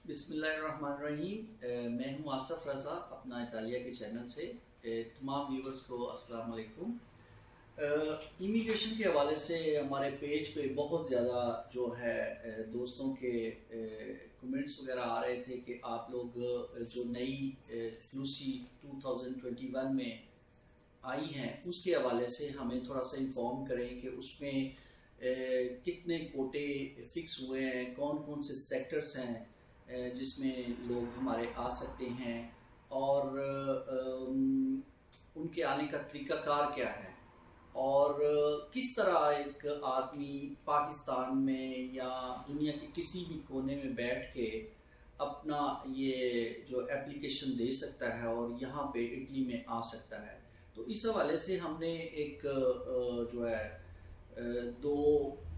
बिस्मिल्लाहिर्रहमानिर्रहीम। मैं हूं आसफ रज़ा अपना इतालिया के चैनल से। तमाम व्यूवर्स को अस्सलाम वालेकुम। इमिग्रेशन के हवाले से हमारे पेज पे बहुत ज़्यादा जो है दोस्तों के कमेंट्स वगैरह आ रहे थे कि आप लोग जो नई फ्लूसी 2021 में आई हैं उसके हवाले से हमें थोड़ा सा इन्फॉर्म करें कि उसमें कितने कोटे फिक्स हुए हैं, कौन कौन से सेक्टर्स हैं जिसमें लोग हमारे आ सकते हैं और उनके आने का तरीक़ाकार क्या है और किस तरह एक आदमी पाकिस्तान में या दुनिया के किसी भी कोने में बैठ के अपना ये जो एप्लीकेशन दे सकता है और यहाँ पे इटली में आ सकता है। तो इस हवाले से हमने एक जो है दो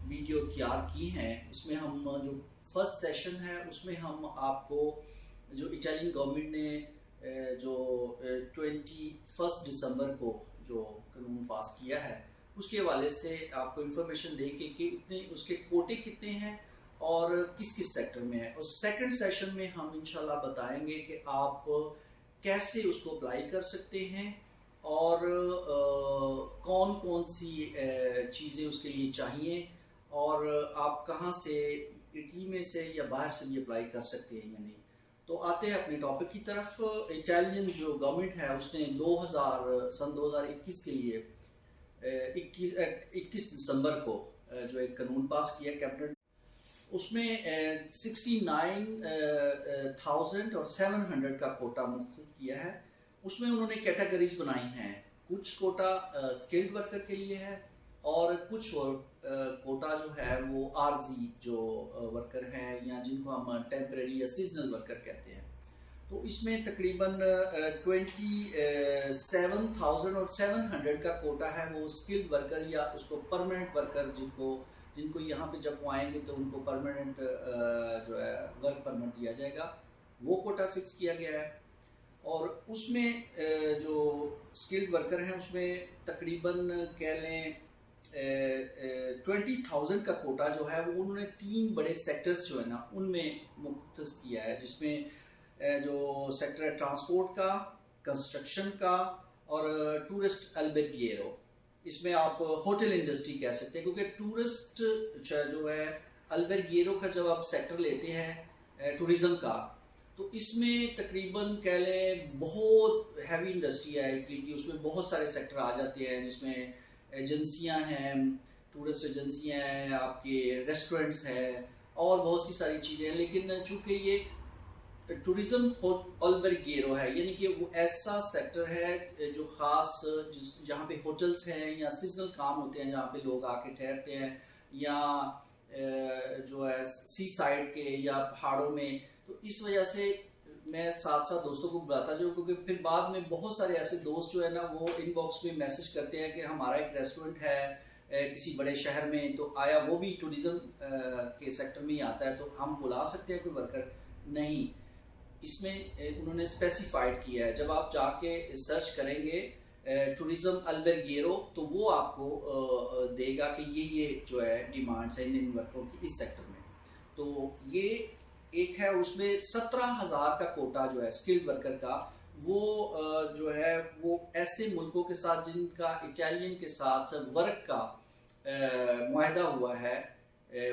वीडियो तैयार की हैं। इसमें हम जो फर्स्ट सेशन है उसमें हम आपको जो इटालियन गवर्नमेंट ने जो 21 दिसंबर को जो कानून पास किया है उसके हवाले से आपको इन्फॉर्मेशन दे के कि उतने उसके कोटे कितने हैं और किस किस सेक्टर में है। और सेकंड सेशन में हम इंशाल्लाह बताएंगे कि आप कैसे उसको अप्लाई कर सकते हैं और कौन कौन सी चीज़ें उसके लिए चाहिए और आप कहाँ से इटली में से या बाहर से भी अप्लाई कर सकते हैं या नहीं। तो आते हैं अपने टॉपिक की तरफ। इटालियन जो गवर्नमेंट है उसने 2021 के लिए 21 दिसंबर को जो एक कानून पास किया कैबिनेट, उसमें 69,000 और 700 का कोटा मुनस्सब किया है। उसमें उन्होंने कैटेगरीज बनाई हैं। कुछ कोटा स्किल्ड वर्कर के लिए है और कुछ कोटा जो है वो आरजी जो वर्कर हैं या जिनको हम टेम्परेरी या सीजनल वर्कर कहते हैं। तो इसमें तकरीबन 27,000 और 700 का कोटा है वो स्किल्ड वर्कर या उसको परमानेंट वर्कर जिनको यहाँ पे जब वो आएंगे तो उनको परमानेंट जो है वर्क परमिट दिया जाएगा, वो कोटा फिक्स किया गया है। और उसमें जो स्किल्ड वर्कर हैं उसमें तकरीबन कह लें 20,000 का कोटा जो है वो उन्होंने 3 बड़े सेक्टर्स जो है ना उनमें मुख्तस किया है, जिसमें जो सेक्टर है ट्रांसपोर्ट का, कंस्ट्रक्शन का और टूरिस्ट अल्बेर्गिएरो। इसमें आप होटल इंडस्ट्री कह सकते हैं क्योंकि टूरिस्ट जो है अल्बेर्गिएरो का जब आप सेक्टर लेते हैं टूरिज्म का, तो इसमें तकरीबन कह लें बहुत हैवी इंडस्ट्री है इटली की। उसमें बहुत सारे सेक्टर आ जाते हैं जिसमें एजेंसियां हैं, टूरिस्ट एजेंसियां हैं, आपके रेस्टोरेंट्स हैं और बहुत सी सारी चीज़ें हैं। लेकिन चूँकि ये टूरिज्म अल्बेर्गिएरो है यानी कि वो ऐसा सेक्टर है जो ख़ास जहाँ पे होटल्स हैं या सीजनल काम होते हैं जहाँ पे लोग आके ठहरते हैं या जो है सी साइड के या पहाड़ों में। तो इस वजह से मैं साथ साथ दोस्तों को बुलाता जाऊँ क्योंकि फिर बाद में बहुत सारे ऐसे दोस्त जो है ना वो इनबॉक्स में मैसेज करते हैं कि हमारा एक रेस्टोरेंट है किसी बड़े शहर में, तो आया वो भी टूरिज्म के सेक्टर में ही आता है तो हम बुला सकते हैं कोई वर्कर नहीं। इसमें उन्होंने स्पेसिफाइड किया है। जब आप जाके सर्च करेंगे टूरिज्म अल्बेर्गिएरो तो वो आपको देगा कि ये जो है डिमांड्स है इन वर्करों की इस सेक्टर में। तो ये एक है, उसमें 17,000 का कोटा जो है स्किल्ड वर्कर का वो जो है वो ऐसे मुल्कों के साथ जिनका इटालियन के साथ वर्क का मुआहदा हुआ है,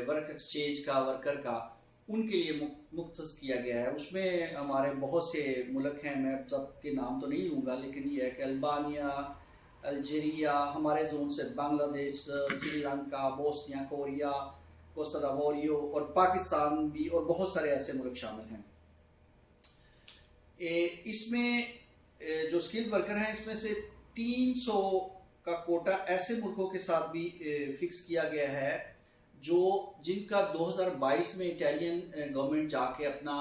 वर्क एक्सचेंज का, वर्कर का, उनके लिए मुख्तस किया गया है। उसमें हमारे बहुत से मुल्क हैं, मैं सबके नाम तो नहीं लूँगा लेकिन ये है कि अल्बानिया, अल्जीरिया, हमारे जोन से Bangladesh, Sri Lanka, Bosnia, Korea, Cote d'Ivoire और पाकिस्तान भी और बहुत सारे ऐसे मुल्क शामिल हैं। इसमें जो स्किल्ड वर्कर हैं इसमें से 300 का कोटा ऐसे मुल्कों के साथ भी फिक्स किया गया है जिनका 2022 में इटालियन गवर्नमेंट जाके अपना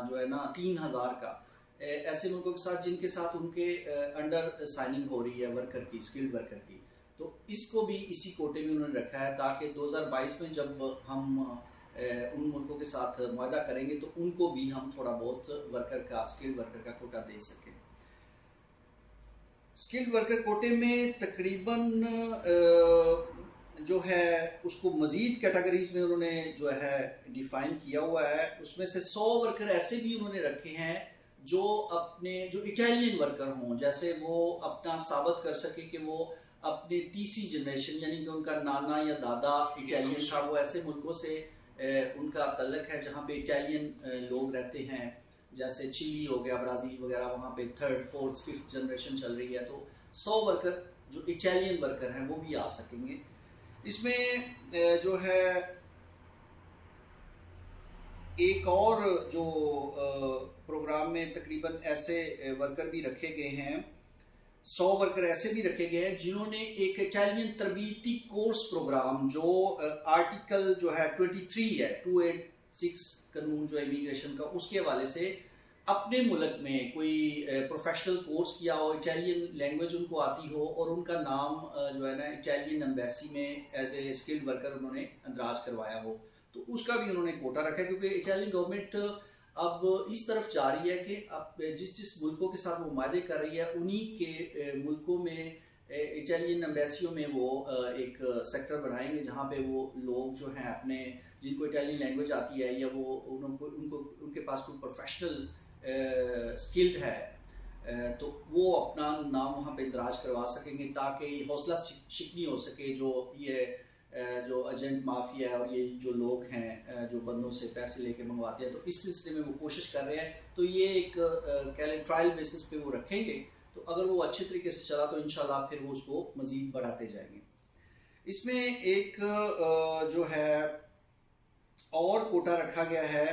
जो है ना 3,000 का ऐसे मुल्कों के साथ जिनके साथ उनके अंडर साइनिंग हो रही है वर्कर की, स्किल्ड वर्कर की। तो इसको भी इसी कोटे में उन्होंने रखा है ताकि 2022 में जब हम उन मुल्कों के साथ मुआहदा करेंगे तो उनको भी हम थोड़ा बहुत वर्कर का, स्किल्ड वर्कर का कोटा दे सकें। स्किल्ड वर्कर कोटे में तकरीबन जो है उसको मज़ीद कैटेगरीज में उन्होंने जो है डिफाइन किया हुआ है। उसमें से 100 वर्कर ऐसे भी उन्होंने रखे हैं जो अपने जो इटालियन वर्कर हों, जैसे वो अपना साबित कर सके कि वो अपने तीसरी जनरेशन यानी कि उनका नाना या दादा इटालियन था, वो ऐसे मुल्कों से उनका तल्लक है जहाँ पे इटालियन लोग रहते हैं, जैसे चिली हो गया, ब्राज़ील वगैरह, वहाँ पे 3rd 4th 5th जनरेशन चल रही है। तो 100 वर्कर जो इटालियन वर्कर हैं वो भी आ सकेंगे। इसमें जो है एक और जो प्रोग्राम में तकरीबन ऐसे वर्कर भी रखे गए हैं, 100 वर्कर ऐसे भी रखे गए हैं जिन्होंने एक इटालियन तरबीती कोर्स प्रोग्राम जो आर्टिकल जो है 23 है 286 कानून जो इमिग्रेशन का, उसके हवाले से अपने मुल्क में कोई प्रोफेशनल कोर्स किया हो, इटालियन लैंग्वेज उनको आती हो और उनका नाम जो है ना इटालियन एम्बेसी में एज ए स्किल्ड वर्कर उन्होंने अंदराज करवाया हो, तो उसका भी उन्होंने कोटा रखा है। क्योंकि इटालियन गवर्नमेंट अब इस तरफ जा रही है कि अब जिस जिस मुल्कों के साथ वो मायदे कर रही है उन्हीं के मुल्कों में इटालियन एम्बेसियों में वो एक सेक्टर बनाएंगे जहाँ पे वो लोग जो हैं अपने जिनको इटालियन लैंग्वेज आती है या वो उनको उनके पास कोई प्रोफेशनल स्किल्ड है तो वो अपना नाम वहाँ पे दराज करवा सकेंगे, ताकि हौसला शिकनी हो सके जो ये जो एजेंट माफिया है और ये जो लोग हैं जो बंदों से पैसे लेके मंगवाते हैं, तो इस सिलसिले में वो कोशिश कर रहे हैं। तो ये एक ट्रायल बेसिस पे वो रखेंगे, तो अगर वो अच्छे तरीके से चला तो इंशाल्लाह फिर वो उसको मजीद बढ़ाते जाएंगे। इसमें एक जो है और कोटा रखा गया है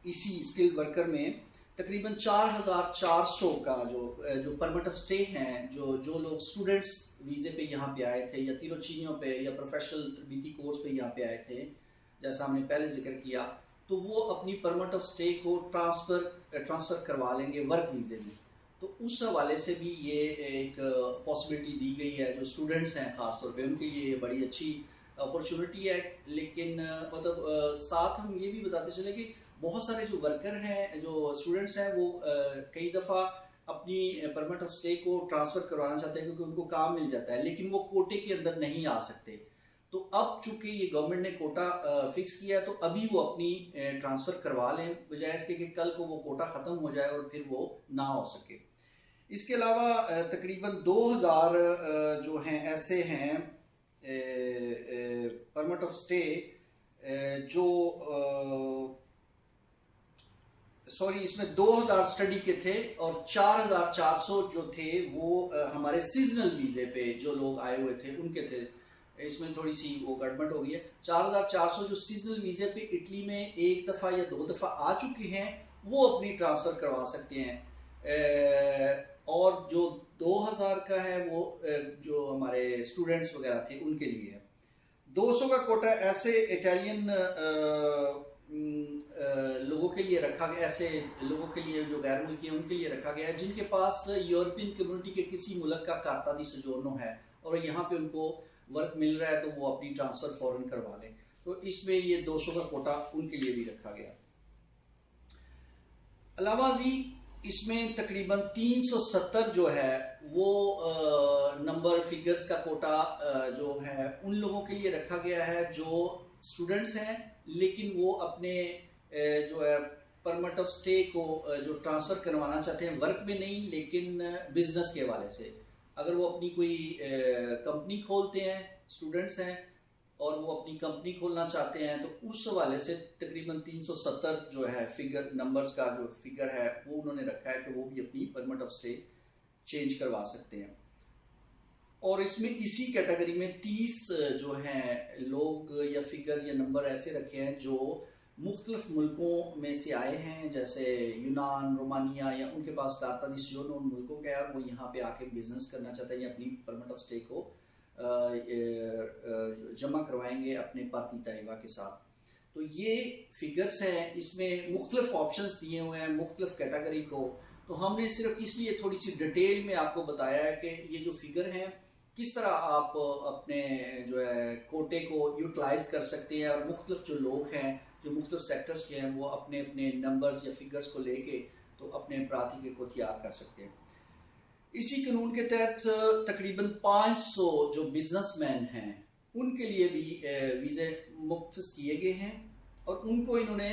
इसी स्किल्ड वर्कर में, तकरीबन 4400 का जो परमिट ऑफ स्टे हैं, जो लोग स्टूडेंट्स वीज़े पे यहाँ पे आए थे या तिरोचिनियों पे या प्रोफेशनल तरबीती कोर्स पे यहाँ पे आए थे, जैसा हमने पहले जिक्र किया, तो वो अपनी परमिट ऑफ स्टे को ट्रांसफ़र करवा लेंगे वर्क वीज़े में। तो उस हवाले से भी ये एक पॉसिबिलिटी दी गई है। जो स्टूडेंट्स हैं ख़ासतौर पर उनके लिए ये बड़ी अच्छी अपॉर्चुनिटी है। लेकिन मतलब साथ हम ये भी बताते चले कि बहुत सारे जो वर्कर हैं, जो स्टूडेंट्स हैं, वो कई दफ़ा अपनी परमिट ऑफ स्टे को ट्रांसफ़र करवाना चाहते हैं क्योंकि उनको काम मिल जाता है, लेकिन वो कोटे के अंदर नहीं आ सकते। तो अब चूंकि ये गवर्नमेंट ने कोटा फिक्स किया है, तो अभी वो अपनी ट्रांसफ़र करवा लें, बजाय इसके कि कल को वो कोटा ख़त्म हो जाए और फिर वो ना हो सके। इसके अलावा तकरीबन 2000 जो हैं ऐसे हैं परमिट ऑफ स्टे जो इसमें 2000 स्टडी के थे और 4400 जो थे वो हमारे सीजनल वीज़े पे जो लोग आए हुए थे उनके थे। इसमें थोड़ी सी वो गड़बड़ हो गई है। 4400 जो सीजनल वीज़े पे इटली में एक दफ़ा या 2 दफ़ा आ चुके हैं वो अपनी ट्रांसफ़र करवा सकते हैं, और जो 2000 का है वो जो हमारे स्टूडेंट्स वगैरह थे उनके लिए है। 200 का कोटा ऐसे इटालियन लोगों के लिए रखा गया, ऐसे लोगों के लिए जो गैर मुल्की हैं उनके लिए रखा गया है जिनके पास यूरोपियन कम्युनिटी के किसी मुल्क का कार्ता दी सजोर्नो है और यहाँ पे उनको वर्क मिल रहा है, तो वो अपनी ट्रांसफ़र फ़ौरन करवा लें। तो इसमें ये 200 का कोटा उनके लिए भी रखा गया। अलावा जी इसमें तकरीबन 370 जो है वो नंबर फिगर्स का कोटा जो है उन लोगों के लिए रखा गया है जो स्टूडेंट्स हैं, लेकिन वो अपने जो है परमिट ऑफ स्टे को जो ट्रांसफ़र करवाना चाहते हैं वर्क में नहीं लेकिन बिजनेस के हवाले से। अगर वो अपनी कोई कंपनी खोलते हैं, स्टूडेंट्स हैं और वो अपनी कंपनी खोलना चाहते हैं, तो उस हवाले से तकरीबन 370 जो है फिगर नंबर्स का जो फिगर है वो उन्होंने रखा है कि वो भी अपनी परमिट ऑफ स्टे चेंज करवा सकते हैं। और इसमें इसी कैटेगरी में 30 जो हैं लोग या फिगर या नंबर ऐसे रखे हैं जो मुख्तलिफ मुल्कों में से आए हैं, जैसे यूनान, रोमानिया, या उनके पास कार्ता दी सजोर्नो उन मुल्कों का है, वो यहाँ पे आके बिजनेस करना चाहते हैं या अपनी परमिट ऑफ स्टे को जमा करवाएंगे अपने पाती तयबा के साथ। तो ये फिगर्स हैं, इसमें मुख्तलिफ ऑप्शंस दिए हुए हैं मुख्तलिफ कैटेगरी को। तो हमने सिर्फ इसलिए थोड़ी सी डिटेल में आपको बताया है कि ये जो फिगर हैं किस तरह आप अपने जो है कोटे को यूटिलाइज कर सकते हैं, और मुख्तलिफ जो लोग हैं जो मुख्तलिफ सेक्टर्स के हैं वो अपने अपने नंबर्स या फिगर्स को लेके तो अपने प्रार्थी को तैयार कर सकते हैं। इसी कानून के तहत तकरीबन 500 जो बिजनेसमैन हैं उनके लिए भी वीज़े मुफ्त किए गए हैं और उनको इन्होंने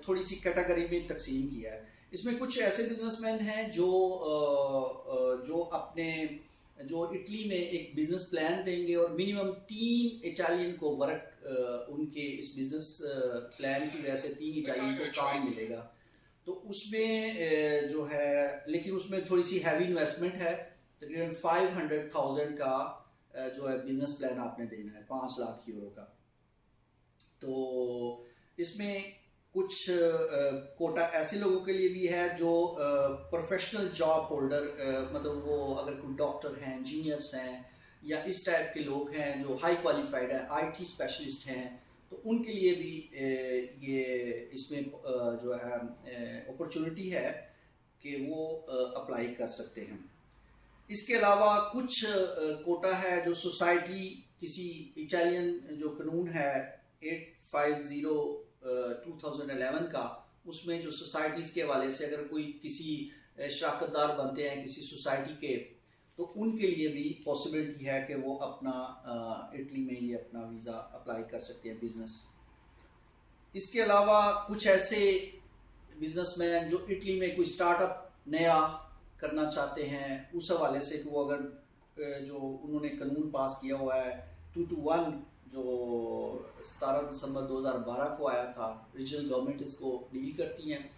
थोड़ी सी कैटेगरी में तकसीम किया है। इसमें कुछ ऐसे बिजनेसमैन हैं जो अपने जो इटली में एक बिजनेस प्लान देंगे और मिनिमम 3 इटालियन को वर्क उनके इस बिजनेस प्लान की वजह से 3 इटालियन को काम मिलेगा। तो उसमें जो है, लेकिन उसमें थोड़ी सी हैवी इन्वेस्टमेंट है, तकरीबन 500,000 का जो है बिजनेस प्लान आपने देना है, 5 लाख यूरो का। तो इसमें कुछ कोटा ऐसे लोगों के लिए भी है जो प्रोफेशनल जॉब होल्डर, मतलब वो अगर कोई डॉक्टर हैं, इंजीनियर्स हैं या इस टाइप के लोग हैं जो हाई क्वालिफाइड है, आईटी स्पेशलिस्ट हैं, तो उनके लिए भी ये इसमें जो है अपॉर्चुनिटी है कि वो अप्लाई कर सकते हैं। इसके अलावा कुछ कोटा है जो सोसाइटी, किसी इटालियन जो कानून है 850/2011 का, उसमें जो सोसाइटीज़ के हवाले से अगर कोई किसी शराकतदार बनते हैं किसी सोसाइटी के, तो उनके लिए भी पॉसिबिलिटी है कि वो अपना इटली में ही अपना वीज़ा अप्लाई कर सकते हैं बिजनेस। इसके अलावा कुछ ऐसे बिजनेसमैन जो इटली में कोई स्टार्टअप नया करना चाहते हैं, उस हवाले से वो अगर जो उन्होंने कानून पास किया हुआ है 221 जो 17 दिसंबर 2012 को आया था, रीजनल गवर्नमेंट इसको डील करती हैं।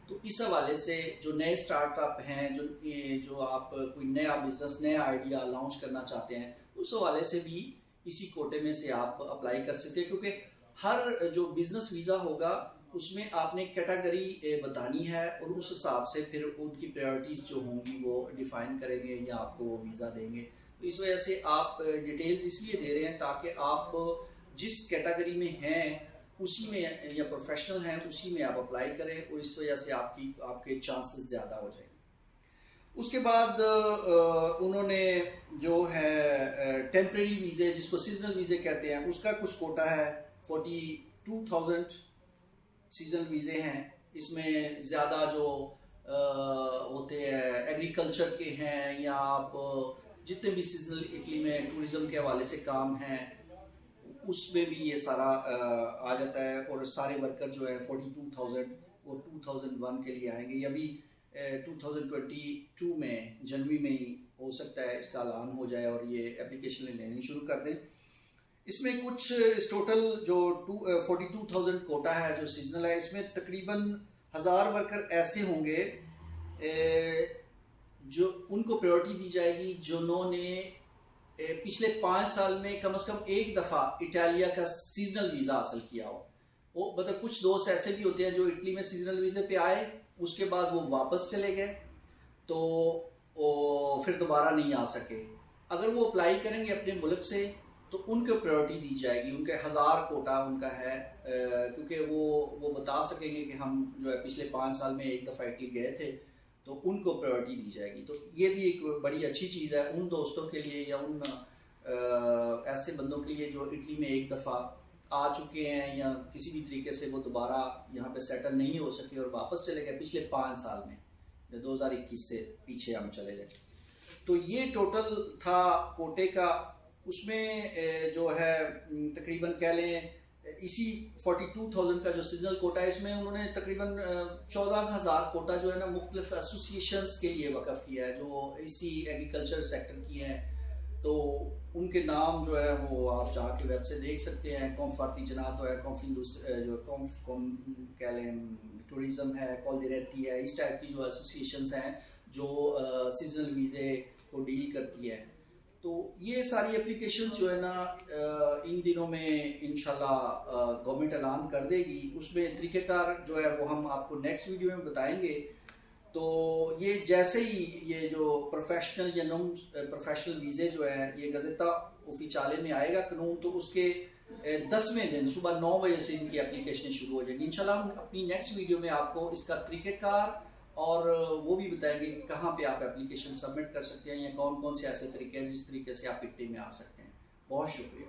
तो इस हवाले से जो नए स्टार्टअप हैं, जो आप कोई नया बिजनेस, नया आइडिया लॉन्च करना चाहते हैं, उस हवाले से भी इसी कोटे में से आप अप्लाई कर सकते हैं, क्योंकि हर जो बिजनेस वीज़ा होगा उसमें आपने कैटेगरी बतानी है और उस हिसाब से फिर उनकी प्रायोरिटीज़ जो होंगी वो डिफाइन करेंगे या आपको वो वीज़ा देंगे। तो इस वजह से आप डिटेल्स इसलिए दे रहे हैं ताकि आप जिस कैटेगरी में हैं उसी में या प्रोफेशनल हैं उसी में आप अप्लाई करें और इस वजह से आपके चांसेस ज़्यादा हो जाएंगे। उसके बाद उन्होंने जो है टेम्परेरी वीज़े, जिसको सीजनल वीज़े कहते हैं, उसका कुछ कोटा है 42,000 सीजनल वीज़े हैं। इसमें ज़्यादा जो होते हैं एग्रीकल्चर के हैं या आप जितने भी सीजनल इटली में टूरिज्म के हवाले से काम हैं उसमें भी ये सारा आ जाता है। और सारे वर्कर जो है 42,000 वो 2001 के लिए आएंगे। अभी 2022 में जनवरी में ही हो सकता है इसका ऐलान हो जाए और ये एप्लीकेशन लेनी शुरू कर दें। इसमें कुछ इस टोटल जो 42,000 कोटा है जो सीजनल है, इसमें तकरीबन 1000 वर्कर ऐसे होंगे जो उनको प्रायोरिटी दी जाएगी जिन्होंने पिछले 5 साल में कम से कम एक दफ़ा इटालिया का सीजनल वीज़ा हासिल किया हो। वो मतलब कुछ दोस्त ऐसे भी होते हैं जो इटली में सीजनल वीज़े पे आए, उसके बाद वो वापस चले गए तो फिर दोबारा नहीं आ सके। अगर वो अप्लाई करेंगे अपने मुल्क से तो उनको प्रायोरिटी दी जाएगी। उनके 1000 कोटा उनका है, क्योंकि वो बता सकेंगे कि हम जो है पिछले 5 साल में एक दफ़ा इटली गए थे, तो उनको प्रायोरिटी दी जाएगी। तो ये भी एक बड़ी अच्छी चीज़ है उन दोस्तों के लिए या उन ऐसे बंदों के लिए जो इटली में एक दफ़ा आ चुके हैं या किसी भी तरीके से वो दोबारा यहाँ पे सेटल नहीं हो सके और वापस चले गए पिछले 5 साल में, 2021 से पीछे हम चले गए। तो ये टोटल था कोटे का। उसमें जो है तकरीबन कह लें इसी 42,000 का जो सीजनल कोटा है, इसमें उन्होंने तकरीबन 14,000 कोटा जो है ना मुख्तलिफ एसोसिएशंस के लिए वक़्फ़ किया है जो इसी एग्रीकल्चर सेक्टर की हैं। तो उनके नाम जो है वो आप जाके वेब से देख सकते हैं। कॉन्फार्टिजनातो है, कह लें टूरिज़म है, कॉलदिरेती है, इस टाइप की जो एसोसिएशंस हैं जो सीजनल वीज़े को डील करती है। तो ये सारी एप्लीकेशंस जो है ना इन दिनों में इंशाल्लाह गवर्नमेंट ऐलान कर देगी। उसमें तरीक़ेकार जो है वो हम आपको नेक्स्ट वीडियो में बताएंगे। तो ये जैसे ही ये जो प्रोफेशनल या नॉन प्रोफेशनल वीज़े जो है ये गज़ेटा ऑफिशियले में आएगा कानून, तो उसके 10वें दिन सुबह 9 बजे से इनकी एप्लीकेशन शुरू हो जाएगी। इंशाल्लाह हम अपनी नेक्स्ट वीडियो में आपको इसका तरीक़ेकार और वो भी बताएंगे कि कहाँ पे आप एप्लीकेशन सबमिट कर सकते हैं या कौन कौन से ऐसे तरीके हैं जिस तरीके से आप इटली में आ सकते हैं। बहुत शुक्रिया।